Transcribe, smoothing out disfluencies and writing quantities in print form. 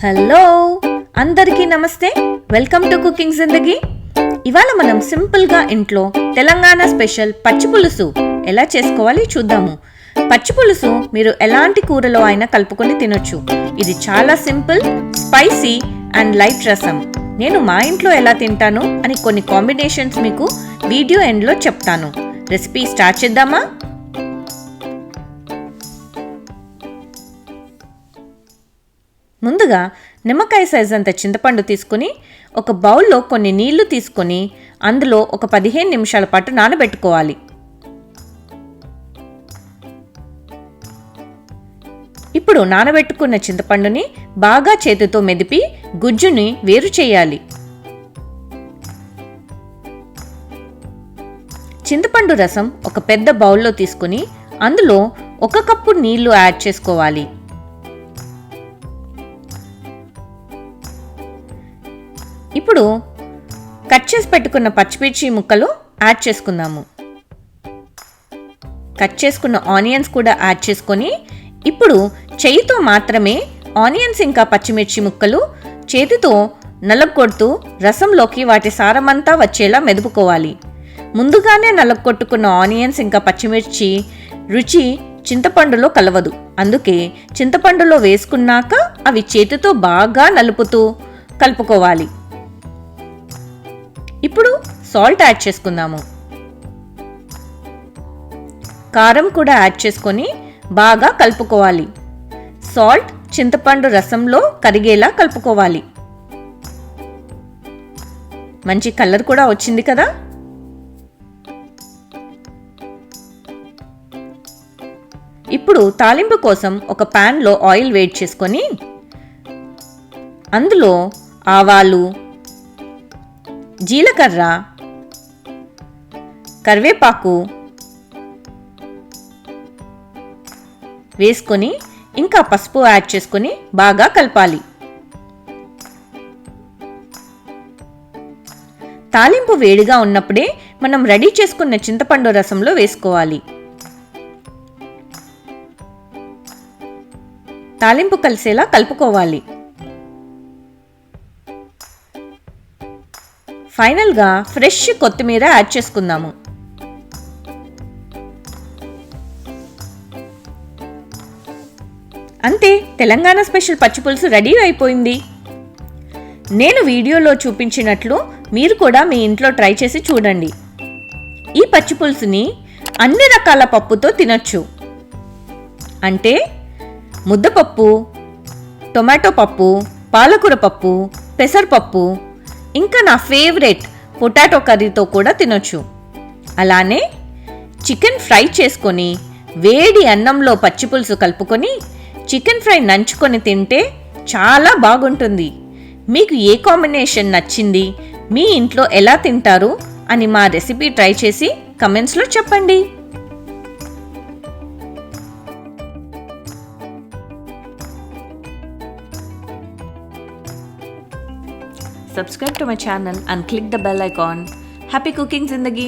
Hello అందరికీ నమస్తే. Welcome to cooking జిందగీ. ఇవాళ మనం సింపుల్గా ఇంట్లో తెలంగాణ స్పెషల్ పచ్చి పులుసు ఎలా చేసుకోవాలి చూద్దాము. పచ్చి పులుసు మీరు ఎలాంటి కూరలో అయినా కలుపుకొని తినొచ్చు. ఇది చాలా సింపుల్, స్పైసీ అండ్ లైట్ రసం. నేను మా ఇంట్లో ఎలా తింటాను అని కొన్ని కాంబినేషన్స్ మీకు వీడియో ఎండ్లో చెప్తాను. రెసిపీ స్టార్ట్ చేద్దామా? ముందుగా నిమ్మకాయ సైజ్ అంత చింతపండు తీసుకుని ఒక బౌల్లో కొన్ని నీళ్లు తీసుకొని అందులో ఒక 15 నిమిషాల పాటు నానబెట్టుకోవాలి. ఇప్పుడు నానబెట్టుకున్న చింతపండుని బాగా చేతితో మెదిపి గుజ్జుని వేరు చేయాలి. చింతపండు రసం ఒక పెద్ద బౌల్లో తీసుకుని అందులో 1 కప్పు నీళ్లు యాడ్ చేసుకోవాలి. ఇప్పుడు కట్ చేసి పెట్టుకున్న పచ్చిమిర్చి ముక్కలు యాడ్ చేసుకుందాము. కట్ చేసుకున్న ఆనియన్స్ కూడా యాడ్ చేసుకొని ఇప్పుడు చేయితో మాత్రమే ఆనియన్స్ ఇంకా పచ్చిమిర్చి ముక్కలు చేతితో నలగొడుతూ రసంలోకి వాటి సారమంతా వచ్చేలా మెదుపుకోవాలి. ముందుగానే నలగొట్టుకున్న ఆనియన్స్ ఇంకా పచ్చిమిర్చి రుచి చింతపండులో కలవదు. అందుకే చింతపండులో వేసుకున్నాక అవి చేతితో బాగా నలుపుతూ కలుపుకోవాలి. ఇప్పుడు సాల్ట్ యాడ్ చేసుకుందాము. కారం కూడా యాడ్ చేసుకొని బాగా కలుపుకోవాలి. సాల్ట్ చింతపండు రసంలో కరిగేలా కలుపుకోవాలి. మంచి కలర్ కూడా వచ్చింది కదా. ఇప్పుడు తాలింపు కోసం ఒక ప్యాన్లో ఆయిల్ వేడి చేసుకొని అందులో ఆవాలు, జీలకర్ర, కరివేపాకు వేసుకొని ఇంకా పసుపు యాడ్ చేసుకొని బాగా కలపాలి. తాలింపు వేడిగా ఉన్నప్పుడే మనం రెడీ చేసుకున్న చింతపండు రసంలో వేసుకోవాలి. తాలింపు కలిసేలా కలుపుకోవాలి. ఫైనల్గా ఫ్రెష్ కొత్తిమీర యాడ్ చేసుకుందాము. అంతే, తెలంగాణ స్పెషల్ పచ్చి పులుసు రెడీ అయిపోయింది. నేను వీడియోలో చూపించినట్లు మీరు కూడా మీ ఇంట్లో ట్రై చేసి చూడండి. ఈ పచ్చి పులుసుని అన్ని రకాల పప్పుతో తినొచ్చు. అంటే ముద్దపప్పు, టొమాటో పప్పు, పాలకూర పప్పు, పెసరపప్పు, ఇంకా నా ఫేవరెట్ పొటాటో కర్రీతో కూడా తినొచ్చు. అలానే చికెన్ ఫ్రై చేసుకొని వేడి అన్నంలో పచ్చి పులుసు కలుపుకొని చికెన్ ఫ్రై నంచుకొని తింటే చాలా బాగుంటుంది. మీకు ఏ కాంబినేషన్ నచ్చింది, మీ ఇంట్లో ఎలా తింటారు అని మా రెసిపీ ట్రై చేసి కమెంట్స్లో చెప్పండి. Subscribe to my channel and click the bell icon. Happy cooking Zindagi!